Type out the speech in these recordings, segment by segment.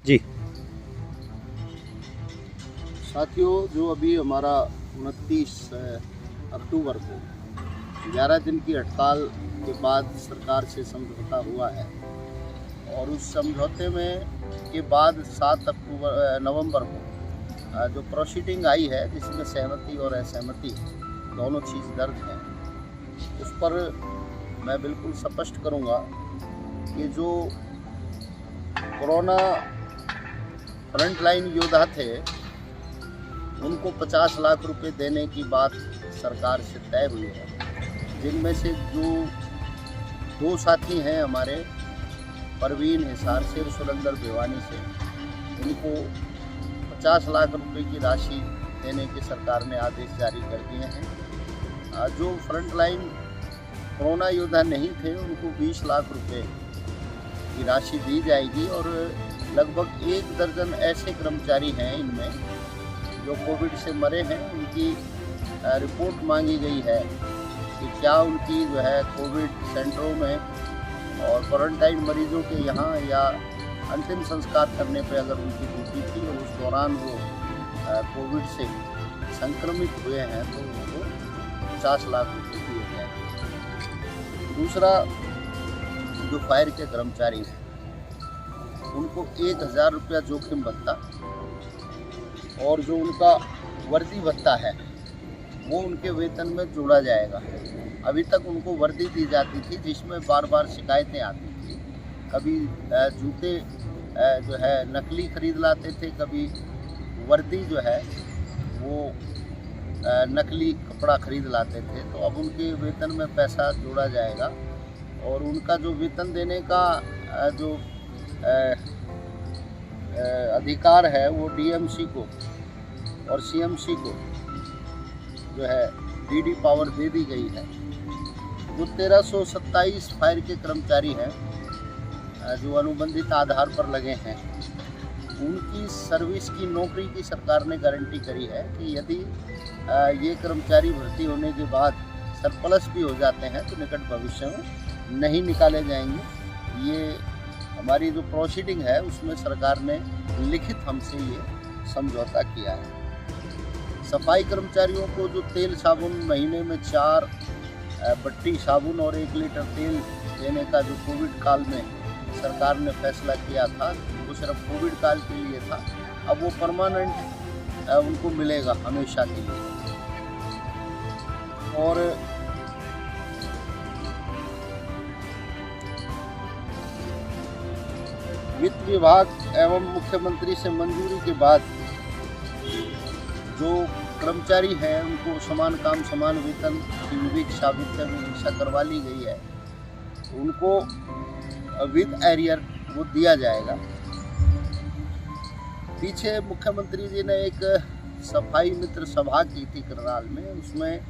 जी। साथियों, जो अभी हमारा 29 अक्टूबर को 11 दिन की हड़ताल के बाद सरकार से समझौता हुआ है और उस समझौते में के बाद 7 नवंबर को जो प्रोसीडिंग आई है, जिसमें सहमति और असहमति दोनों चीज़ दर्ज हैं, उस पर मैं बिल्कुल स्पष्ट करूंगा कि जो कोरोना फ्रंटलाइन योद्धा थे, उनको 50 लाख रुपए देने की बात सरकार से तय हुई है, जिनमें से जो 2 साथी हैं हमारे, परवीन हिसार से और सुरेंद्र भिवानी से, उनको 50 लाख रुपए की राशि देने के सरकार ने आदेश जारी कर दिए हैं। जो फ्रंटलाइन कोरोना योद्धा नहीं थे, उनको 20 लाख रुपए की राशि दी जाएगी और लगभग 1 दर्जन ऐसे कर्मचारी हैं इनमें जो कोविड से मरे हैं। उनकी रिपोर्ट मांगी गई है कि क्या उनकी जो है कोविड सेंटरों में और क्वारंटाइन मरीजों के यहाँ या अंतिम संस्कार करने पे अगर उनकी ड्यूटी थी और उस दौरान वो कोविड से संक्रमित हुए हैं तो उनको 50 लाख रुपये दिए गए। दूसरा, जो फायर के कर्मचारी हैं, उनको 1000 रुपया जोखिम भत्ता और जो उनका वर्दी भत्ता है वो उनके वेतन में जोड़ा जाएगा। अभी तक उनको वर्दी दी जाती थी, जिसमें बार बार शिकायतें आती थी। कभी जूते जो है नकली खरीद लाते थे, कभी वर्दी जो है वो नकली कपड़ा खरीद लाते थे। तो अब उनके वेतन में पैसा जोड़ा जाएगा और उनका जो वेतन देने का जो अधिकार है वो डीएमसी को और सीएमसी को जो है डीडी पावर दे दी गई है। जो 1327 फायर के कर्मचारी हैं जो अनुबंधित आधार पर लगे हैं, उनकी सर्विस की नौकरी की सरकार ने गारंटी करी है कि यदि ये कर्मचारी भर्ती होने के बाद सरप्लस भी हो जाते हैं तो निकट भविष्य में नहीं निकाले जाएंगे। ये हमारी जो प्रोसीडिंग है उसमें सरकार ने लिखित हमसे ये समझौता किया है। सफाई कर्मचारियों को जो तेल साबुन महीने में 4 बट्टी साबुन और 1 लीटर तेल देने का जो कोविड काल में सरकार ने फैसला किया था, वो सिर्फ कोविड काल के लिए था। अब वो परमानेंट उनको मिलेगा हमेशा के लिए। और वित्त विभाग एवं मुख्यमंत्री से मंजूरी के बाद जो कर्मचारी हैं उनको समान काम समान वेतन की विवेक करवा ली गई है। उनको विद एरियर वो दिया जाएगा। पीछे मुख्यमंत्री जी ने एक सफाई मित्र सभा की थी करनाल में, उसमें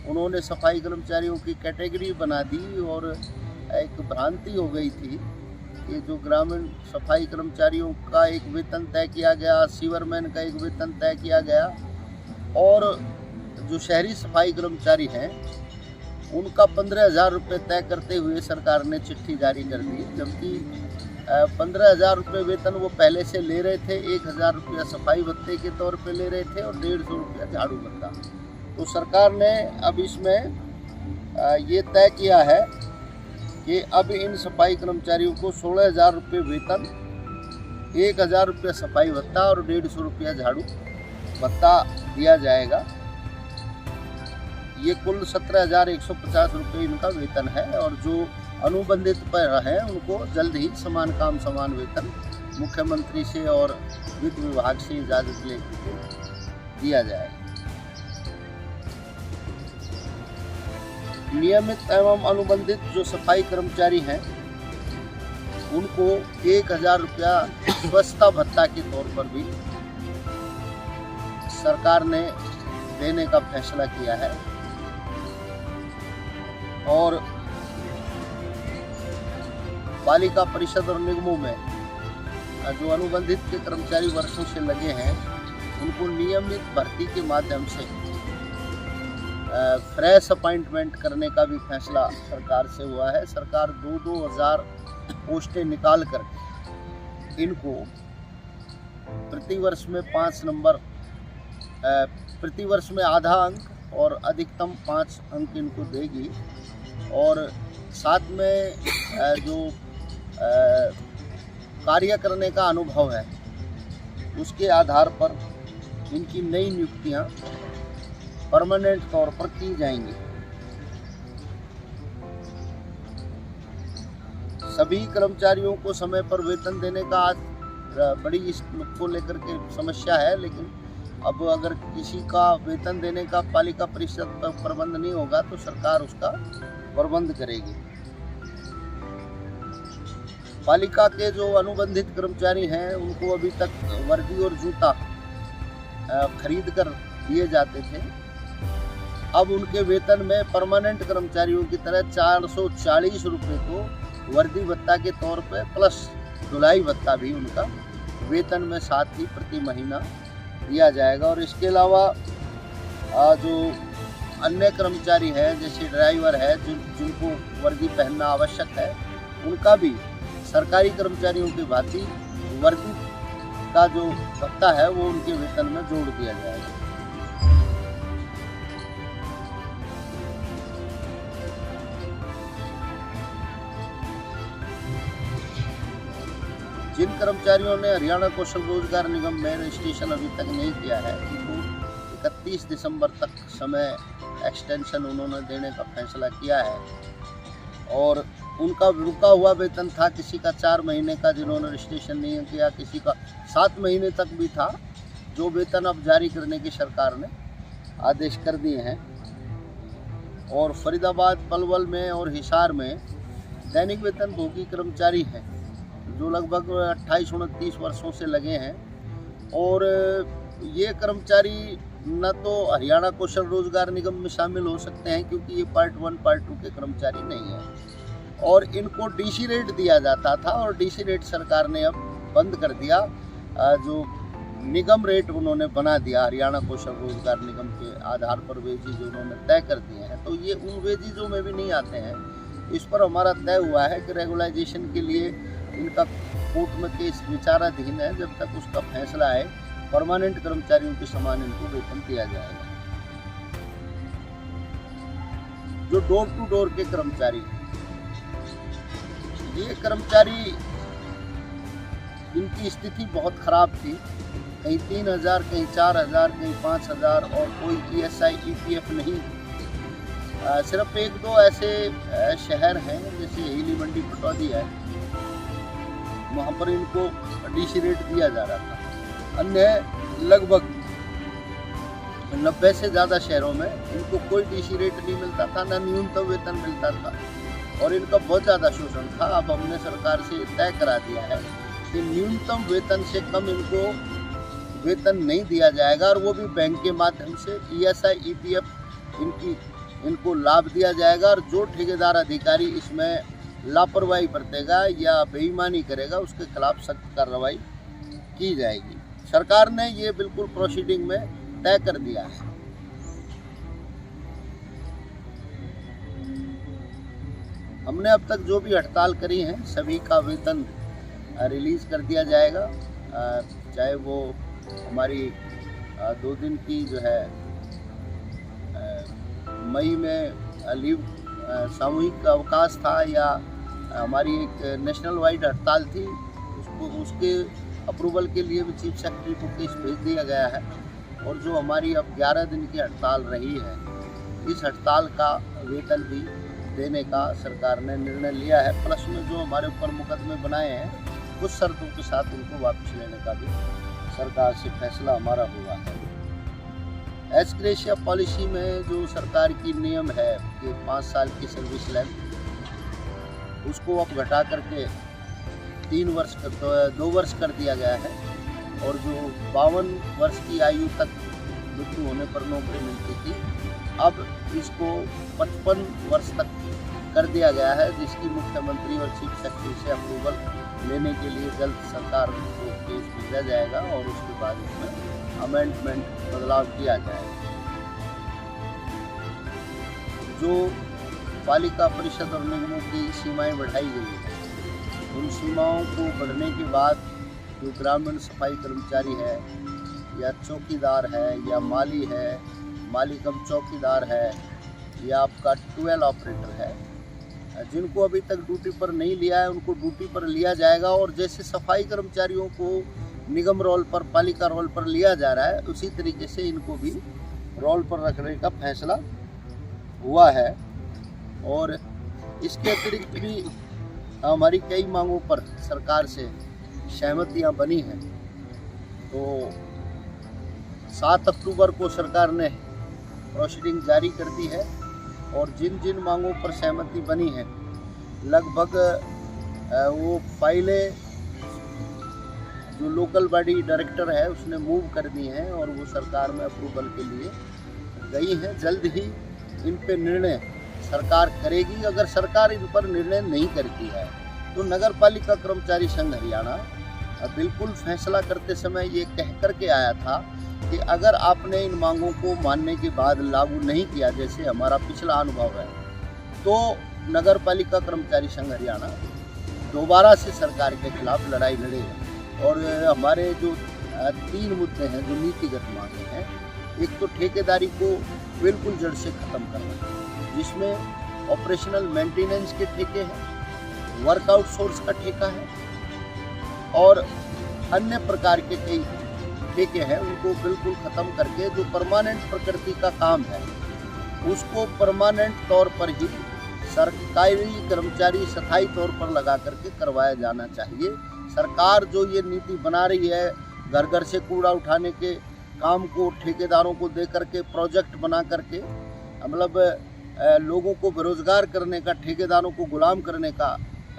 उन्होंने सफाई कर्मचारियों की कैटेगरी बना दी और एक भ्रांति हो गई थी कि जो ग्रामीण सफाई कर्मचारियों का एक वेतन तय किया गया, सीवरमैन का एक वेतन तय किया गया और जो शहरी सफाई कर्मचारी हैं उनका 15,000 रुपये तय करते हुए सरकार ने चिट्ठी जारी कर दी। जबकि 15,000 रुपये वेतन वो पहले से ले रहे थे, 1,000 रुपया सफाई भत्ते के तौर पे ले रहे थे और 150 रुपया झाड़ू भत्ता। तो सरकार ने अब इसमें ये तय किया है कि अब इन सफाई कर्मचारियों को 16,000 रुपये वेतन, 1,000 रुपया सफाई भत्ता और 150 रुपया झाड़ू भत्ता दिया जाएगा। ये कुल 17,150 रुपये इनका वेतन है और जो अनुबंधित पर हैं उनको जल्द ही समान काम समान वेतन मुख्यमंत्री से और वित्त विभाग से इजाज़त लेकर दिया जाएगा। नियमित एवं अनुबंधित जो सफाई कर्मचारी हैं उनको 1,000 रुपया स्वच्छता भत्ता के तौर पर भी सरकार ने देने का फैसला किया है। और पालिका परिषद और निगमों में जो अनुबंधित के कर्मचारी वर्षों से लगे हैं उनको नियमित भर्ती के माध्यम से फ्रेश अपॉइंटमेंट करने का भी फैसला सरकार से हुआ है। सरकार 2-2 हज़ार पोस्टें निकाल कर इनको प्रति वर्ष में 5 नंबर, प्रति वर्ष में आधा अंक और अधिकतम 5 अंक इनको देगी। और साथ में जो कार्य करने का अनुभव है उसके आधार पर इनकी नई नियुक्तियां परमानेंट तौर पर की जाएंगी। सभी कर्मचारियों को समय पर वेतन देने का आज बड़ी इस को लेकर के समस्या है, लेकिन अब अगर किसी का वेतन देने का पालिका परिषद पर प्रबंध नहीं होगा तो सरकार उसका प्रबंध करेगी। पालिका के जो अनुबंधित कर्मचारी हैं उनको अभी तक वर्दी और जूता खरीद कर दिए जाते थे। अब उनके वेतन में परमानेंट कर्मचारियों की तरह 440 रुपये को वर्दी भत्ता के तौर पे प्लस धुलाई भत्ता भी उनका वेतन में साथ ही प्रति महीना दिया जाएगा। और इसके अलावा जो अन्य कर्मचारी हैं जैसे ड्राइवर है जिनको वर्दी पहनना आवश्यक है, उनका भी सरकारी कर्मचारियों की भांति वर्दी का जो भत्ता है वो उनके वेतन में जोड़ दिया जाएगा। जिन कर्मचारियों ने हरियाणा कौशल रोजगार निगम में रजिस्ट्रेशन अभी तक नहीं किया है उनको 31 दिसंबर तक समय एक्सटेंशन उन्होंने देने का फैसला किया है। और उनका रुका हुआ वेतन था किसी का 4 महीने का जिन्होंने रजिस्ट्रेशन नहीं किया, किसी का 7 महीने तक भी था, जो वेतन अब जारी करने की सरकार ने आदेश कर दिए हैं। और फरीदाबाद, पलवल में और हिसार में दैनिक वेतन भोगी कर्मचारी हैं जो लगभग 28-29 वर्षों से लगे हैं। और ये कर्मचारी न तो हरियाणा कौशल रोजगार निगम में शामिल हो सकते हैं क्योंकि ये पार्ट 1 पार्ट 2 के कर्मचारी नहीं हैं। और इनको डीसी रेट दिया जाता था और डीसी रेट सरकार ने अब बंद कर दिया। जो निगम रेट उन्होंने बना दिया हरियाणा कौशल रोजगार निगम के आधार पर वेजेज उन्होंने तय कर दिए हैं, तो ये उन वेजेजों में भी नहीं आते हैं। इस पर हमारा तय हुआ है कि रेगुलाइजेशन के लिए इनका कोर्ट में केस विचाराधीन है। जब तक उसका फैसला है परमानेंट कर्मचारियों के समान इनको वेतन दिया जाएगा। जो डोर टू डोर के कर्मचारी, ये कर्मचारी इनकी स्थिति बहुत खराब थी। कहीं 3,000, कहीं 4,000, कहीं 5,000 और कोई ESI EPF नहीं। सिर्फ 1-2 ऐसे शहर हैं जैसे हीली मंडी पटौदी है, वहाँ पर इनको डीसी रेट दिया जा रहा था। अन्य लगभग 90 से ज़्यादा शहरों में इनको कोई डीसी रेट नहीं मिलता था, न न्यूनतम वेतन मिलता था और इनका बहुत ज़्यादा शोषण था। अब हमने सरकार से तय करा दिया है कि न्यूनतम वेतन से कम इनको वेतन नहीं दिया जाएगा और वो भी बैंक के माध्यम से ESI EPF इनको लाभ दिया जाएगा। और जो ठेकेदार अधिकारी इसमें लापरवाही बरतेगा या बेईमानी करेगा उसके खिलाफ सख्त कार्रवाई की जाएगी। सरकार ने ये बिल्कुल प्रोसीडिंग में तय कर दिया है। हमने अब तक जो भी हड़ताल करी है सभी का वेतन रिलीज कर दिया जाएगा, चाहे वो हमारी 2 दिन की जो है मई में लीव सामूहिक अवकाश था या हमारी एक नेशनल वाइड हड़ताल थी, उसके अप्रूवल के लिए भी चीफ सेक्रेटरी को केस भेज दिया गया है। और जो हमारी अब 11 दिन की हड़ताल रही है, इस हड़ताल का वेतन भी देने का सरकार ने निर्णय लिया है। प्लस में जो हमारे ऊपर मुकदमे बनाए हैं कुछ शर्तों के साथ उनको वापस लेने का भी सरकार से फैसला हमारा हुआ है। एस ग्रेशिया पॉलिसी में जो सरकार की नियम है कि 5 साल की सर्विस लेंथ, उसको अब घटा करके 2 वर्ष कर दिया गया है। और जो 52 वर्ष की आयु तक मृत्यु होने पर नौकरी मिलती थी, अब इसको 55 वर्ष तक कर दिया गया है, जिसकी मुख्यमंत्री और चीफ सेक्रेटरी से अप्रूवल लेने के लिए जल्द सरकार को केस भेजा जाएगा और उसके बाद इसमें अमेंडमेंट बदलाव किया जाएगा। जो पालिका परिषद और निगमों की सीमाएं बढ़ाई गई हैं, उन सीमाओं को बढ़ने के बाद जो ग्रामीण सफाई कर्मचारी है या चौकीदार है या माली है, माली कम चौकीदार है या आपका ट्वेल ऑपरेटर है, जिनको अभी तक ड्यूटी पर नहीं लिया है उनको ड्यूटी पर लिया जाएगा। और जैसे सफाई कर्मचारियों को निगम रोल पर, पालिका रोल पर लिया जा रहा है, उसी तरीके से इनको भी रोल पर रखने का फैसला हुआ है। और इसके अतिरिक्त भी हमारी कई मांगों पर सरकार से सहमतियां बनी हैं। तो 7 अक्टूबर को सरकार ने प्रोसीडिंग जारी कर दी है और जिन जिन मांगों पर सहमति बनी है लगभग वो फाइलें जो लोकल बॉडी डायरेक्टर है उसने मूव कर दी हैं और वो सरकार में अप्रूवल के लिए गई हैं। जल्द ही इन पे निर्णय सरकार करेगी। अगर सरकार इन पर निर्णय नहीं करती है तो नगर पालिका कर्मचारी संघ हरियाणा बिल्कुल फैसला करते समय ये कह कर के आया था कि अगर आपने इन मांगों को मानने के बाद लागू नहीं किया, जैसे हमारा पिछला अनुभव है, तो नगर पालिका कर्मचारी संघ हरियाणा दोबारा से सरकार के खिलाफ लड़ाई लड़ेगा। और हमारे जो 3 मुद्दे हैं जो नीतिगत मांगे हैं, एक तो ठेकेदारी को बिल्कुल जड़ से ख़त्म करना, जिसमें ऑपरेशनल मेंटेनेंस के ठेके हैं, वर्क आउटसोर्स का ठेका है और अन्य प्रकार के कई ठेके हैं, उनको बिल्कुल ख़त्म करके जो परमानेंट प्रकृति का काम है उसको परमानेंट तौर पर ही सरकारी कर्मचारी स्थायी तौर पर लगा करके करवाया जाना चाहिए। सरकार जो ये नीति बना रही है, घर घर से कूड़ा उठाने के काम को ठेकेदारों को दे करके प्रोजेक्ट बना करके मतलब लोगों को बेरोजगार करने का, ठेकेदारों को गुलाम करने का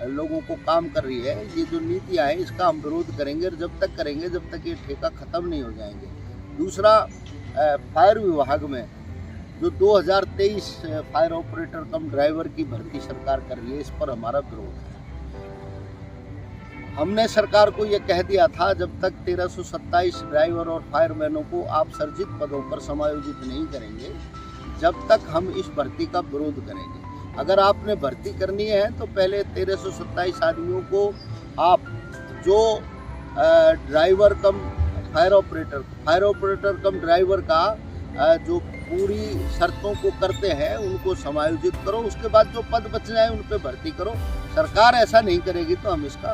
लोगों को काम कर रही है, ये जो नीतियाँ हैं इसका हम विरोध करेंगे और जब तक करेंगे जब तक ये ठेका ख़त्म नहीं हो जाएंगे। दूसरा, फायर विभाग में जो 2023 फायर ऑपरेटर कम ड्राइवर की भर्ती सरकार कर रही है, इस पर हमारा विरोध है। हमने सरकार को ये कह दिया था जब तक 1327 ड्राइवर और फायरमैनों को आप सर्जित पदों पर समायोजित नहीं करेंगे, जब तक हम इस भर्ती का विरोध करेंगे। अगर आपने भर्ती करनी है तो पहले 1327 आदमियों को आप जो ड्राइवर कम फायर ऑपरेटर कम ड्राइवर का जो पूरी शर्तों को करते हैं उनको समायोजित करो, उसके बाद जो पद बच जाए उन पर भर्ती करो। सरकार ऐसा नहीं करेगी तो हम इसका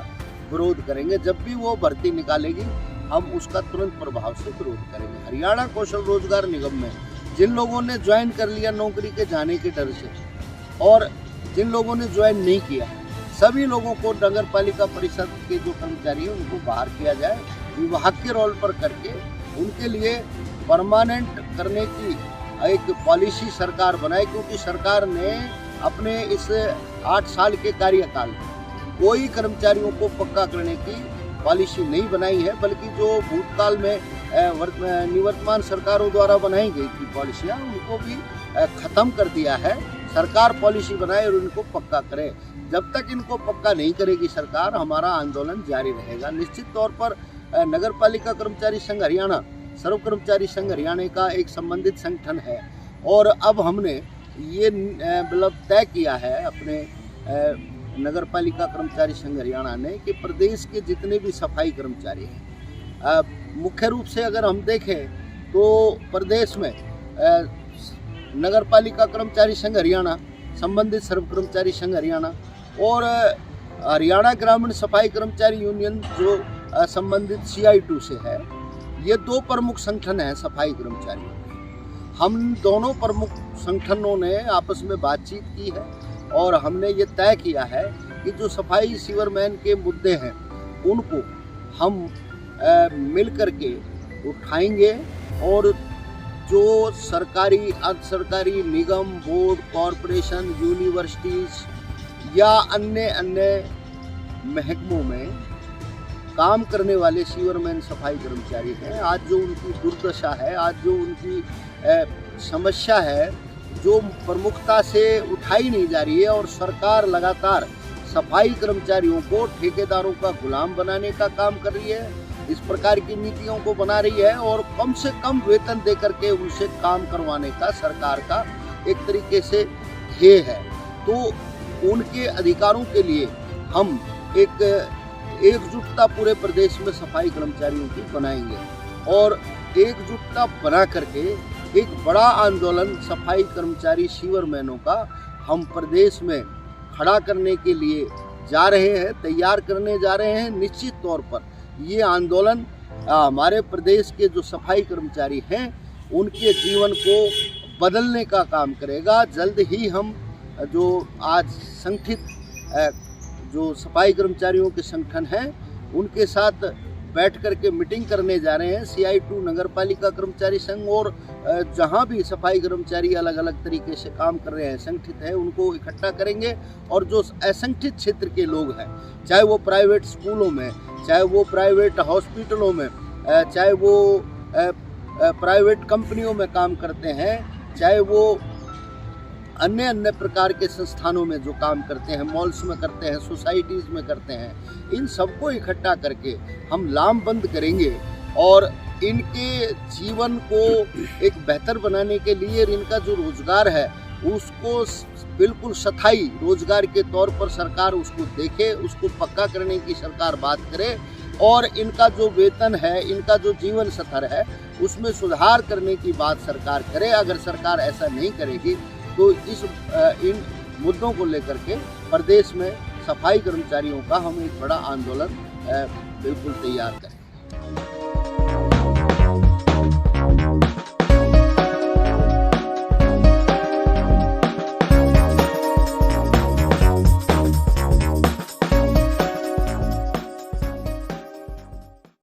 विरोध करेंगे। जब भी वो भर्ती निकालेगी हम उसका तुरंत प्रभाव से विरोध करेंगे। हरियाणा कौशल रोजगार निगम में जिन लोगों ने ज्वाइन कर लिया नौकरी के जाने के डर से और जिन लोगों ने ज्वाइन नहीं किया, सभी लोगों को नगर पालिका परिषद के जो कर्मचारी हैं उनको बाहर किया जाए, विभाग के रोल पर करके उनके लिए परमानेंट करने की एक पॉलिसी सरकार बनाए। क्योंकि सरकार ने अपने इस 8 साल के कार्यकाल में कोई कर्मचारियों को पक्का करने की पॉलिसी नहीं बनाई है, बल्कि जो भूतकाल में निवर्तमान सरकारों द्वारा बनाई गई थी पॉलिसियाँ उनको भी ख़त्म कर दिया है। सरकार पॉलिसी बनाए और इनको पक्का करे। जब तक इनको पक्का नहीं करेगी सरकार, हमारा आंदोलन जारी रहेगा। निश्चित तौर पर नगर पालिका कर्मचारी संघ हरियाणा सर्व कर्मचारी संघ हरियाणा का एक संबंधित संगठन है और अब हमने ये मतलब तय किया है अपने नगर पालिका कर्मचारी संघ हरियाणा ने कि प्रदेश के जितने भी सफाई कर्मचारी हैं, मुख्य रूप से अगर हम देखें तो प्रदेश में नगर पालिका कर्मचारी संघ हरियाणा, संबंधित सर्व कर्मचारी संघ हरियाणा और हरियाणा ग्रामीण सफाई कर्मचारी यूनियन जो संबंधित CI2 से है, ये 2 प्रमुख संगठन हैं सफाई कर्मचारियों के। हम दोनों प्रमुख संगठनों ने आपस में बातचीत की है और हमने ये तय किया है कि जो सफाई सीवरमैन के मुद्दे हैं उनको हम मिल करके उठाएंगे और जो सरकारी, अर्ध सरकारी, निगम, बोर्ड, कॉरपोरेशन, यूनिवर्सिटीज़ या अन्य महकमों में काम करने वाले सीवरमैन सफाई कर्मचारी हैं, आज जो उनकी दुर्दशा है, आज जो उनकी समस्या है, जो प्रमुखता से उठाई नहीं जा रही है और सरकार लगातार सफाई कर्मचारियों को ठेकेदारों का गुलाम बनाने का काम कर रही है, इस प्रकार की नीतियों को बना रही है और कम से कम वेतन दे करके उनसे काम करवाने का सरकार का एक तरीके से ध्येय है। तो उनके अधिकारों के लिए हम एक एकजुटता पूरे प्रदेश में सफाई कर्मचारियों की बनाएंगे और एकजुटता बना करके एक बड़ा आंदोलन सफाई कर्मचारी सीवरमैनों का हम प्रदेश में खड़ा करने के लिए जा रहे हैं, तैयार करने जा रहे हैं। निश्चित तौर पर ये आंदोलन हमारे प्रदेश के जो सफाई कर्मचारी हैं उनके जीवन को बदलने का काम करेगा। जल्द ही हम जो आज संगठित जो सफाई कर्मचारियों के संगठन हैं उनके साथ बैठ करके मीटिंग करने जा रहे हैं। CI2 नगर पालिका कर्मचारी संघ और जहां भी सफाई कर्मचारी अलग अलग तरीके से काम कर रहे हैं, संगठित है, उनको इकट्ठा करेंगे। और जो असंगठित क्षेत्र के लोग हैं, चाहे वो प्राइवेट स्कूलों में, चाहे वो प्राइवेट हॉस्पिटलों में, चाहे वो प्राइवेट कंपनियों में काम करते हैं, चाहे वो अन्य प्रकार के संस्थानों में जो काम करते हैं, मॉल्स में करते हैं, सोसाइटीज़ में करते हैं, इन सबको इकट्ठा करके हम लामबंद करेंगे और इनके जीवन को एक बेहतर बनाने के लिए इनका जो रोजगार है उसको बिल्कुल स्थायी रोजगार के तौर पर सरकार उसको देखे, उसको पक्का करने की सरकार बात करे और इनका जो वेतन है, इनका जो जीवन स्तर है उसमें सुधार करने की बात सरकार करे। अगर सरकार ऐसा नहीं करेगी तो इन मुद्दों को लेकर के प्रदेश में सफाई कर्मचारियों का हम एक बड़ा आंदोलन बिल्कुल तैयार करें।